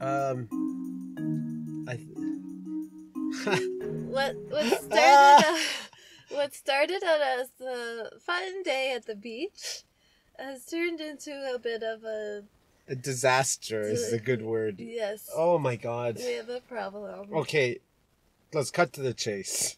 I. What started out as a fun day at the beach has turned into a bit of a disaster is a good word. Yes. Oh my god. We have a problem. Okay, let's cut to the chase.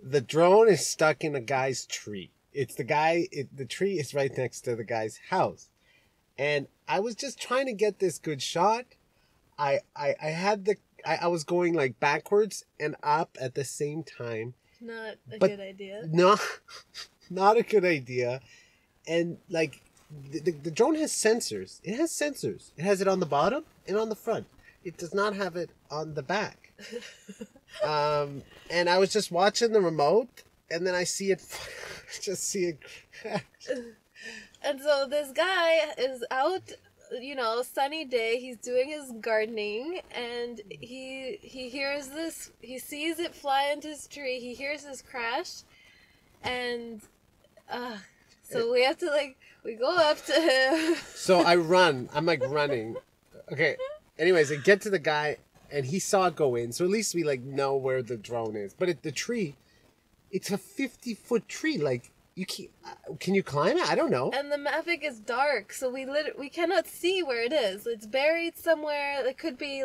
The drone is stuck in a guy's tree. The tree is right next to the guy's house. And I was just trying to get this good shot. I was going like backwards and up at the same time. Not a good idea. No, not a good idea. And like the drone has sensors. It has sensors. It has it on the bottom and on the front. It does not have it on the back. And I was just watching the remote, and then I see it, just see it crash. And so this guy is out, sunny day. He's doing his gardening, and he hears this. He sees it fly into his tree. He hears this crash, and so we have to we go up to him. So I run. I'm like running. Okay. Anyways, I get to the guy, and he saw it go in. So at least we know where the drone is. But the tree, it's a 50-foot tree. Like you can you climb it? I don't know. And the Mavic is dark, so we cannot see where it is. It's buried somewhere. It could be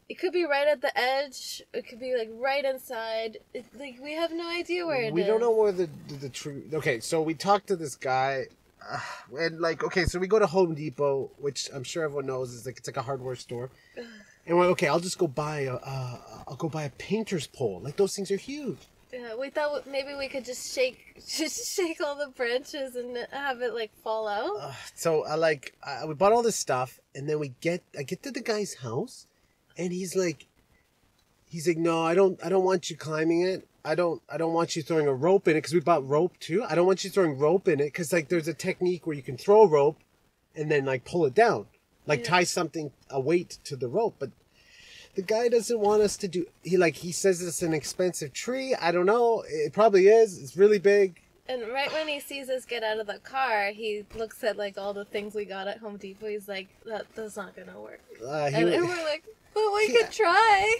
it could be right at the edge. It could be right inside. We have no idea where it is. We don't know where the tree. Okay, so we talked to this guy. And okay, so we go to Home Depot, which I'm sure everyone knows is it's like a hardware store. And we're okay. I'll just go buy a painter's pole. Those things are huge. Yeah, we thought maybe we could just shake all the branches and have it fall out. So we bought all this stuff, and then I get to the guy's house, and he's like, no, I don't want you climbing it. I don't want you throwing a rope in it, because we bought rope too. I don't want you throwing rope in it, because there's a technique where you can throw a rope and then pull it down, tie a weight to the rope. But the guy doesn't want us to do. He says it's an expensive tree. I don't know. It probably is. It's really big. And right when he sees us get out of the car, he looks at all the things we got at Home Depot. He's like, that's not gonna work. And we're like, but we could try.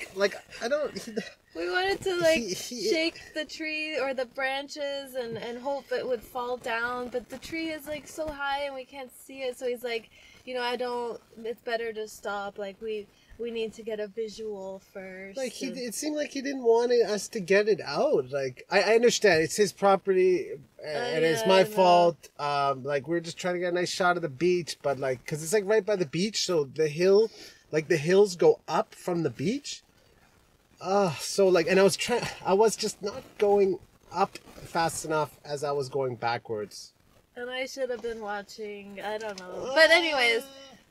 I don't. We wanted to shake the tree or the branches and hope it would fall down, but the tree is so high and we can't see it. So he's like, it's better to stop. We need to get a visual first. It seemed like he didn't want us to get it out. I understand it's his property and it's my fault. We're just trying to get a nice shot of the beach, but because it's right by the beach, so the hills go up from the beach. And I was just not going up fast enough as I was going backwards. And I should have been watching, I don't know. But anyways,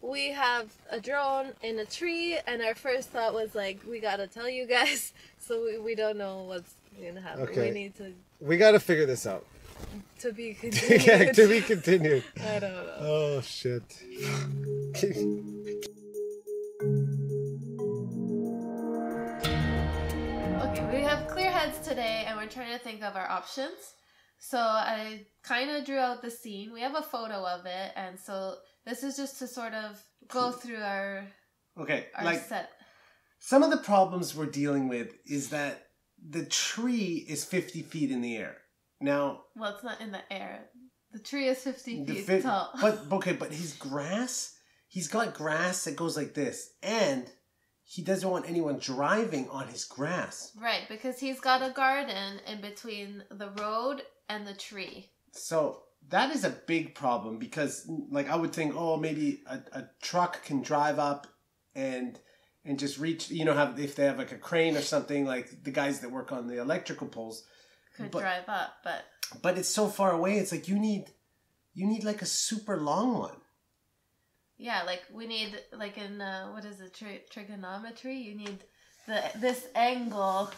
we have a drone in a tree, and our first thought was we gotta tell you guys, so we don't know what's gonna happen. Okay. We gotta figure this out. To be continued. Yeah, to be continued. I don't know. Oh, shit. Okay, we have clear heads today, and we're trying to think of our options. So I kind of drew out the scene. We have a photo of it, and so this is just to sort of go through our set. Some of the problems we're dealing with is that the tree is 50 feet in the air. Now... Well, it's not in the air. The tree is 50 feet tall. But his grass, he's got grass that goes like this, and he doesn't want anyone driving on his grass. Right, because he's got a garden in between the road and the tree. So that is a big problem, because I would think, maybe a truck can drive up and just reach, if they have a crane or something, the guys that work on the electrical poles could drive up, but it's so far away. It's you need a super long one. Yeah, we need in what is it, trigonometry? You need this angle.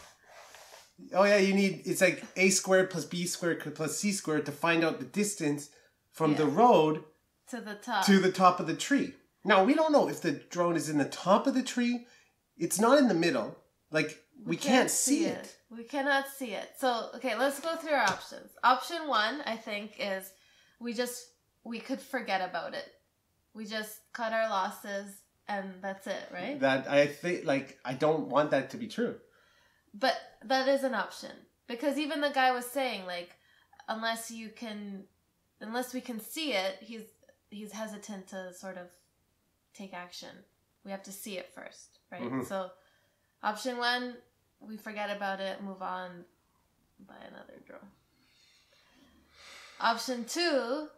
Oh yeah, you need, it's a squared plus b squared plus c squared to find out the distance from the road to the top of the tree. Now we don't know if the drone is in the top of the tree. It's not in the middle. We can't see it. We cannot see it. So okay, let's go through our options. Option 1, I think, is we could forget about it. We just cut our losses and that's it, right? That I think, like, I don't want that to be true. But that is an option. Because even the guy was saying, like, unless we can see it, he's hesitant to sort of take action. We have to see it first, right? Mm-hmm. So option 1, we forget about it, move on, buy another drone. Option 2,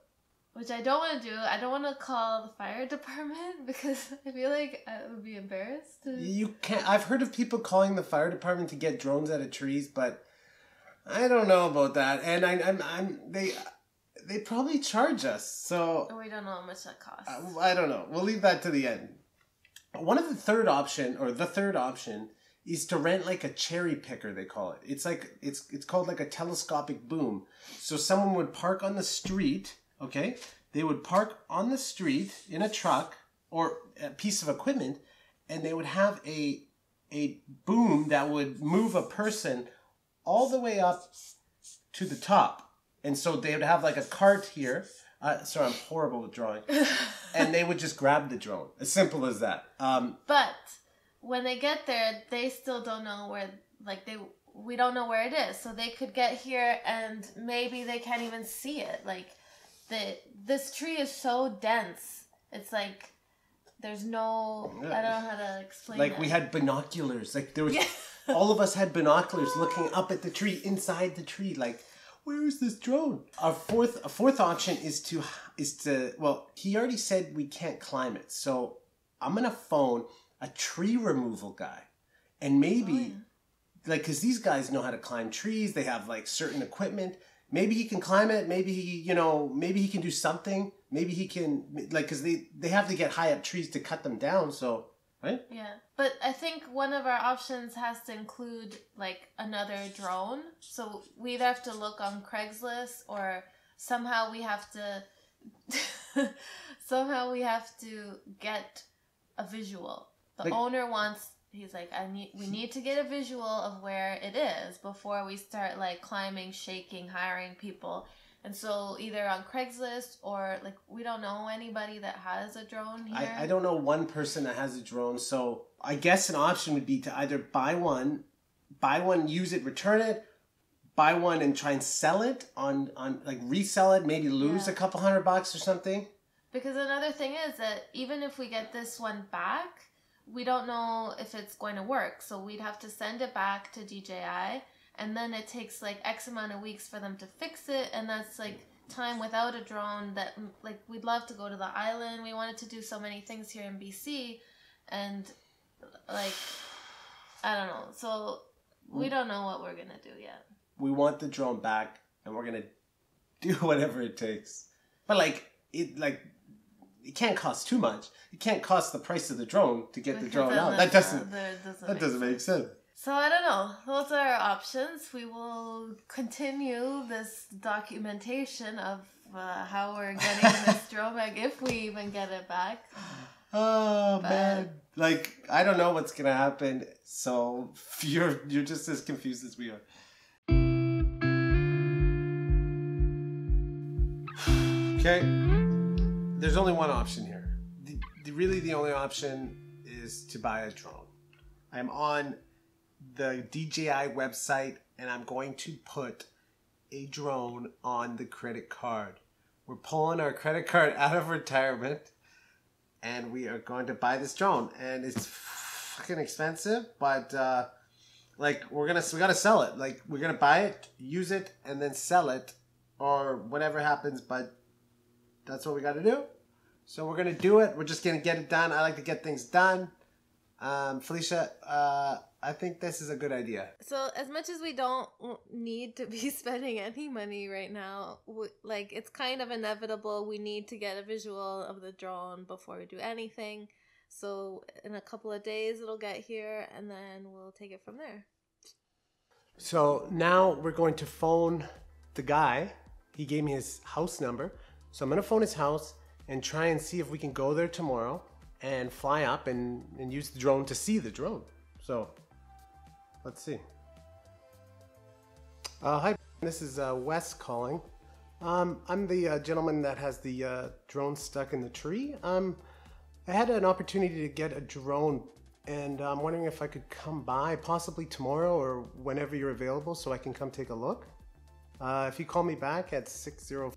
which I don't want to do, I don't want to call the fire department because I feel like I would be embarrassed. You can't. I've heard of people calling the fire department to get drones out of trees, but I don't know about that. And they probably charge us. So we don't know how much that costs. I don't know. We'll leave that to the end. The third option is to rent like a cherry picker, they call it. It's like it's called like a telescopic boom. So someone would park on the street, okay? They would park on the street in a truck or a piece of equipment, and they would have a boom that would move a person all the way up to the top. And so they would have like a cart here. Sorry, I'm horrible with drawing. And they would just grab the drone. As simple as that. But when they get there, they still don't know where, we don't know where it is. So they could get here and maybe they can't even see it. Like, this tree is so dense. It's like, there's no, I don't know how to explain it. Like, we had binoculars. Like, there was, all of us had binoculars looking up at the tree, inside the tree. Like, where is this drone? A fourth option is to well, he already said we can't climb it. So I'm going to phone a tree removal guy. And maybe, because these guys know how to climb trees. They have, like, certain equipment. Maybe he can climb it. Maybe he can do something. Maybe he can, like, because they have to get high up trees to cut them down. So, right? Yeah. But I think one of our options has to include, like, another drone. So we either have to look on Craigslist or somehow we have to get a visual. The owner wants, he's like, we need to get a visual of where it is before we start, like, climbing, shaking, hiring people. And so either on Craigslist or, like, we don't know anybody that has a drone here. I don't know one person that has a drone. So I guess an option would be to either buy one, use it, return it, buy one and try and sell it on like resell it, maybe lose a couple $100 or something. Because another thing is that even if we get this one back, we don't know if it's going to work. So we'd have to send it back to DJI. And then it takes, like, X amount of weeks for them to fix it. And that's, like, time without a drone that, like, we'd love to go to the island. We wanted to do so many things here in BC. And, like, I don't know. So we don't know what we're going to do yet. We want the drone back. And we're going to do whatever it takes. But, it can't cost too much. It can't cost the price of the drone to get the drone out. That doesn't make sense. So I don't know. Those are our options. We will continue this documentation of how we're getting this drone back, if we even get it back. Oh, man. Like, I don't know what's going to happen. So you're just as confused as we are. Okay. There's only one option here. Really, the only option is to buy a drone. I'm on the DJI website and I'm going to put a drone on the credit card. We're pulling our credit card out of retirement and we are going to buy this drone. And it's fucking expensive, but we gotta sell it. Like, we're gonna buy it, use it, and then sell it, or whatever happens, but that's what we gotta do. So we're gonna do it. We're just gonna get it done. I like to get things done. Felicia, I think this is a good idea. So as much as we don't need to be spending any money right now, it's kind of inevitable. We need to get a visual of the drone before we do anything. So in a couple of days it'll get here and then we'll take it from there. So now we're going to phone the guy. He gave me his house number. So I'm going to phone his house and try and see if we can go there tomorrow and fly up and use the drone to see the drone. So let's see. Hi, this is Wes calling. I'm the gentleman that has the drone stuck in the tree. I had an opportunity to get a drone, and I'm wondering if I could come by possibly tomorrow or whenever you're available so I can come take a look. If you call me back at 60...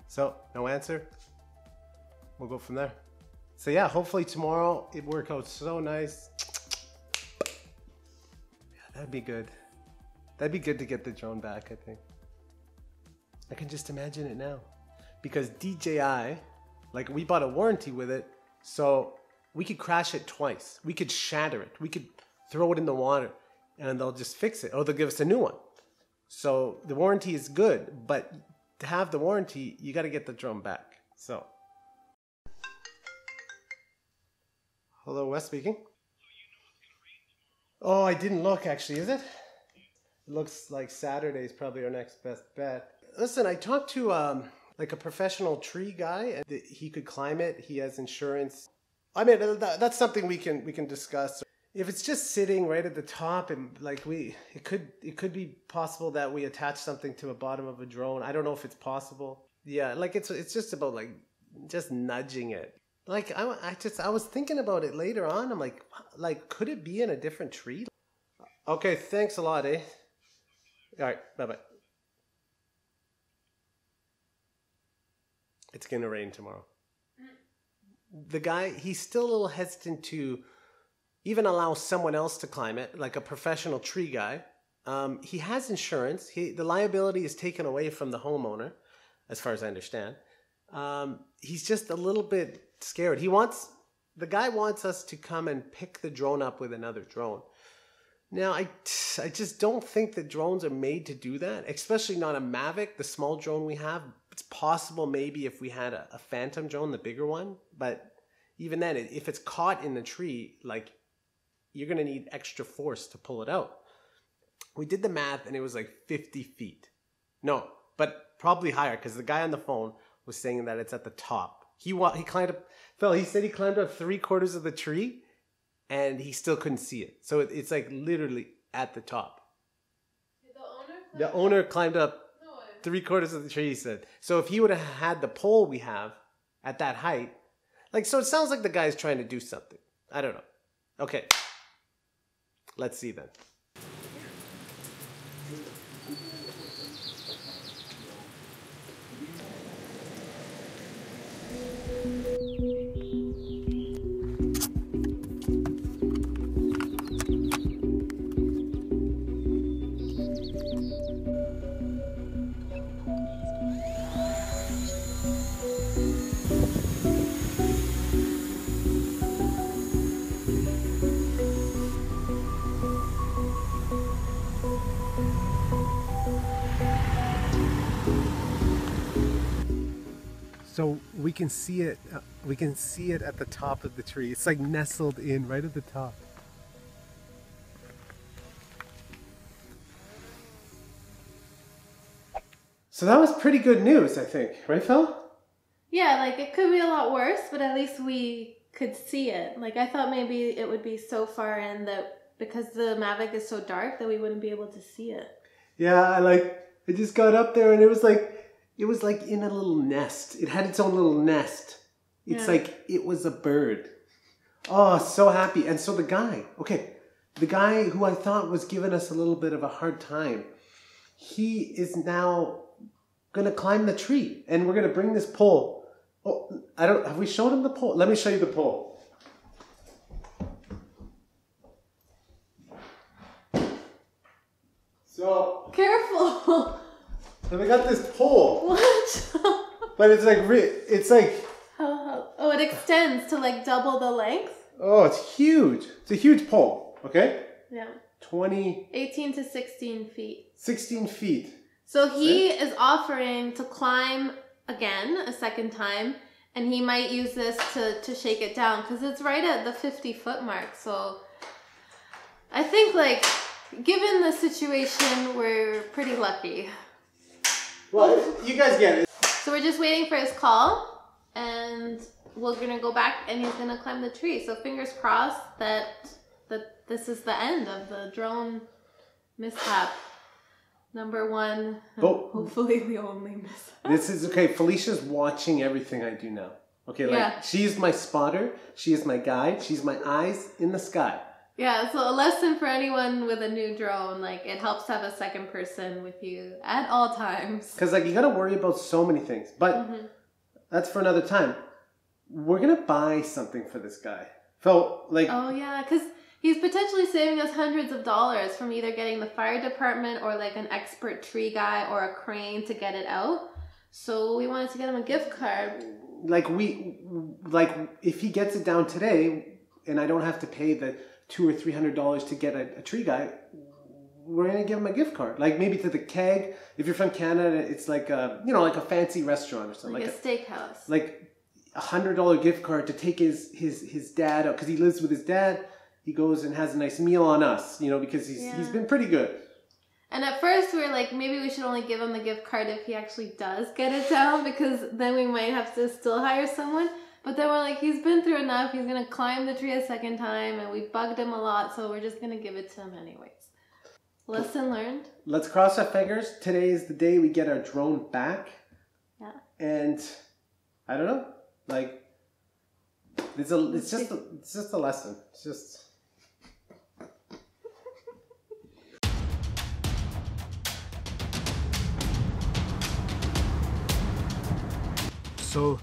So, no answer? We'll go from there. So yeah, hopefully tomorrow it work out so nice. Yeah, that'd be good. That'd be good to get the drone back, I think. I can just imagine it now. Because DJI, like we bought a warranty with it, so we could crash it twice. We could shatter it. We could throw it in the water and they'll just fix it, or they'll give us a new one. So the warranty is good, but to have the warranty, you got to get the drone back. So, hello, Wes speaking. Oh, I didn't look actually, is it? It looks like Saturday is probably our next best bet. Listen, I talked to like a professional tree guy. He could climb it. He has insurance. I mean, that's something we can discuss. If it's just sitting right at the top, and like it could be possible that we attach something to the bottom of a drone. I don't know if it's possible. Yeah, like it's just about like just nudging it. Like I was thinking about it later on. I'm like could it be in a different tree? Okay, thanks a lot, eh? All right, bye-bye. It's gonna rain tomorrow. The guy, he's still a little hesitant to even allow someone else to climb it, like a professional tree guy. He has insurance. The liability is taken away from the homeowner, as far as I understand. He's just a little bit scared. The guy wants us to come and pick the drone up with another drone. Now, I just don't think that drones are made to do that, especially not a Mavic, the small drone we have. It's possible maybe if we had a Phantom drone, the bigger one, but even then, if it's caught in the tree, like, you're going to need extra force to pull it out. We did the math and it was like 50 feet. No, but probably higher, because the guy on the phone was saying that it's at the top. He climbed up, Phil, he said he climbed up 3/4 of the tree and he still couldn't see it. So it's like literally at the top. The owner climbed up 3/4 of the tree, he said. So if he would have had the pole we have at that height, like, so it sounds like the guy's trying to do something. I don't know. Okay. Let's see then. So we can see it. We can see it at the top of the tree. It's like nestled in right at the top. So that was pretty good news, I think, right, Phil? Yeah, like it could be a lot worse, but at least we could see it. Like I thought maybe it would be so far in that because the Mavic is so dark that we wouldn't be able to see it. Yeah, I just got up there and it was like in a little nest. It had its own little nest. It's like it was a bird. Oh, so happy. And so the guy who I thought was giving us a little bit of a hard time, he is now gonna climb the tree and we're gonna bring this pole. Oh, have we showed him the pole? Let me show you the pole. So Careful. and we got this pole. What? But it's like Oh, it extends to like double the length. Oh, it's huge. It's a huge pole. Okay. Yeah. 18 to 16 feet. 16 feet. So he is offering to climb again a second time, and he might use this to shake it down because it's right at the 50-foot mark. So I think, like, given the situation, we're pretty lucky. Well, you guys get it. So we're just waiting for his call, and we're gonna go back, and he's gonna climb the tree. So fingers crossed that this is the end of the drone mishap. Number one, hopefully the only mishap. This is okay. Felicia's watching everything I do now. Okay, like she's my spotter, she is my guide, she's my eyes in the sky. Yeah, so a lesson for anyone with a new drone, like it helps to have a second person with you at all times. Because like you gotta worry about so many things, but that's for another time. We're gonna buy something for this guy. So like, oh yeah, because he's potentially saving us hundreds of dollars from either getting the fire department or like an expert tree guy or a crane to get it out. So we wanted to get him a gift card. Like if he gets it down today, and I don't have to pay the $200 or $300 to get a tree guy, we're gonna give him a gift card. Like maybe to the Keg. If you're from Canada, it's like a like a fancy restaurant or something. Like a steakhouse. Like $100 gift card to take his dad out because he lives with his dad. He goes and has a nice meal on us, because he's been pretty good. And at first we were like, maybe we should only give him the gift card if he actually does get it down, because then we might have to still hire someone. But then we're like, he's been through enough. He's going to climb the tree a second time, and we bugged him a lot, so we're just going to give it to him anyways. Lesson learned. Let's cross our fingers. Today is the day we get our drone back. Yeah. And I don't know, like it's just a lesson. It's just. So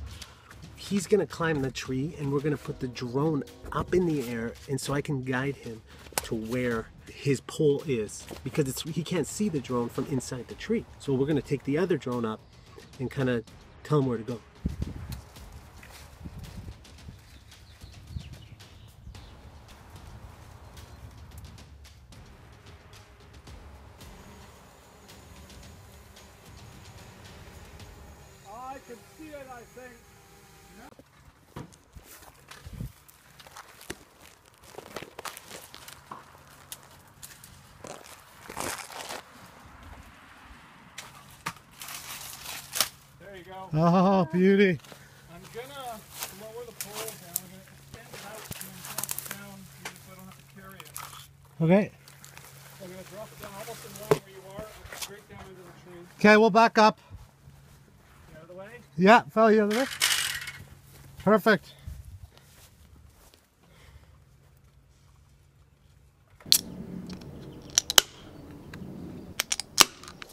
he's going to climb the tree and we're going to put the drone up in the air, and so I can guide him to where his pole is, because he can't see the drone from inside the tree. So we're going to take the other drone up and kind of tell him where to go. I can see it, I think. There you go. Oh, beauty. I'm gonna lower the pole down. I'm gonna extend it out and then drop it down so I don't have to carry it. Okay. So I'm gonna drop it down almost in line where you are, and straight down into the tree. Okay, we'll back up. Get out of the way. Yeah, fell the other way. Perfect.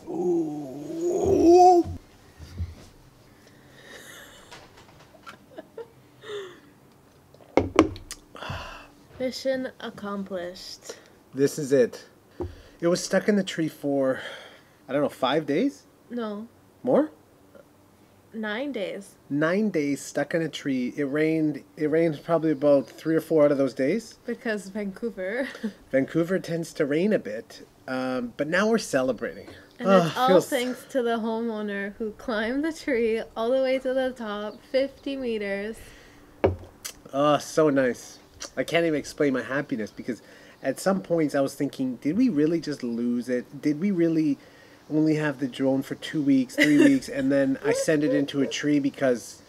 Ooh. Mission accomplished. This is it. It was stuck in the tree for, I don't know, 5 days? No, More? 9 days. 9 days stuck in a tree. It rained probably about 3 or 4 out of those days. Because Vancouver. Vancouver tends to rain a bit, but now we're celebrating. And it's all thanks to the homeowner who climbed the tree all the way to the top, 50 meters. Oh, so nice. I can't even explain my happiness, because at some points I was thinking, did we really just lose it? Did we really only have the drone for 2 weeks, 3 weeks, and then I send it into a tree because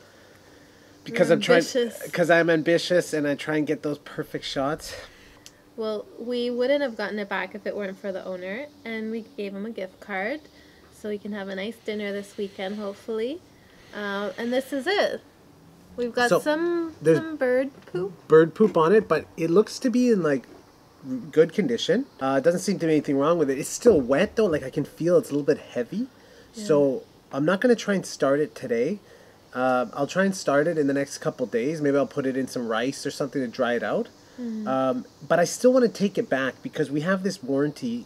I'm ambitious and I try and get those perfect shots? Well, we wouldn't have gotten it back if it weren't for the owner, and we gave him a gift card so we can have a nice dinner this weekend, hopefully. And this is it. We've got some bird poop. Bird poop on it, but it looks to be in like good condition. It doesn't seem to be anything wrong with it. It's still wet though, like I can feel it's a little bit heavy. Yeah. So I'm not going to try and start it today. I'll try and start it in the next couple days. Maybe I'll put it in some rice or something to dry it out. But I still want to take it back, because we have this warranty.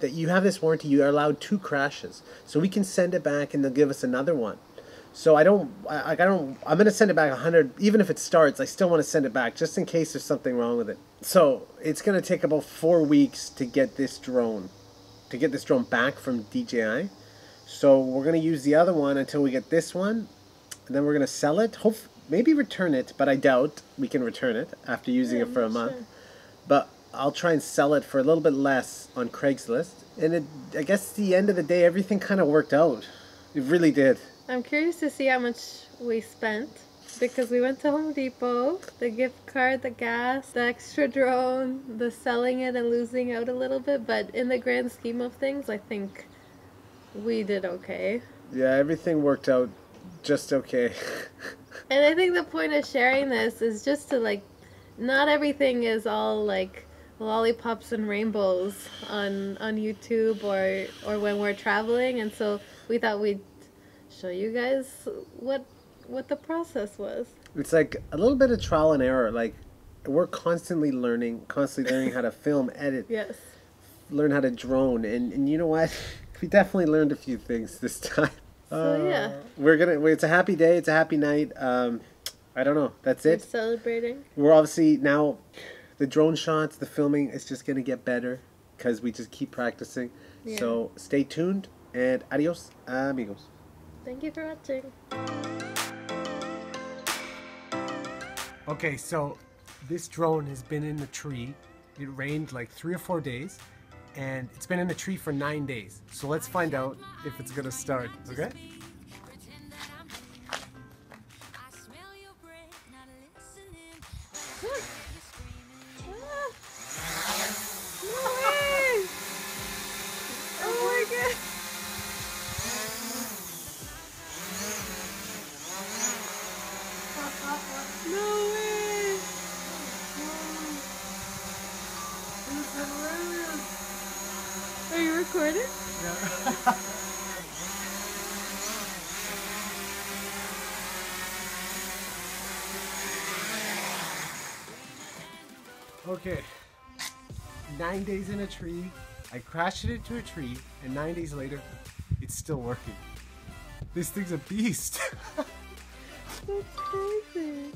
You are allowed 2 crashes, so we can send it back and they'll give us another one. So I'm going to send it back 100. Even if it starts, I still want to send it back just in case there's something wrong with it. So it's going to take about 4 weeks to get this drone back from DJI. So we're going to use the other one until we get this one, and then we're going to sell it. Maybe return it, but I doubt we can return it after using it for a month. Sure. But I'll try and sell it for a little bit less on Craigslist. And I guess at the end of the day, everything kind of worked out. It really did. I'm curious to see how much we spent, because we went to Home Depot, the gift card, the gas, the extra drone, the selling it and losing out a little bit. But in the grand scheme of things, I think we did okay. Yeah, everything worked out just okay. And I think the point of sharing this is just to like, not everything is all like lollipops and rainbows on YouTube or when we're traveling, and so we thought we'd show you guys what the process was. It's like a little bit of trial and error. Like we're constantly learning how to film, edit, Yes. learn how to drone, and you know what? We definitely learned a few things this time. So yeah, It's a happy day. It's a happy night. I don't know. That's we're it. celebrating. We're obviously now, the drone shots, the filming is just gonna get better because we just keep practicing. Yeah. So stay tuned and adios, amigos. Thank you for watching. Okay, so this drone has been in the tree. It rained like 3 or 4 days, and it's been in the tree for 9 days. So let's find out if it's gonna start. Okay. Are you recording? Okay. 9 days in a tree. I crashed it into a tree, and 9 days later, it's still working. This thing's a beast. That's crazy.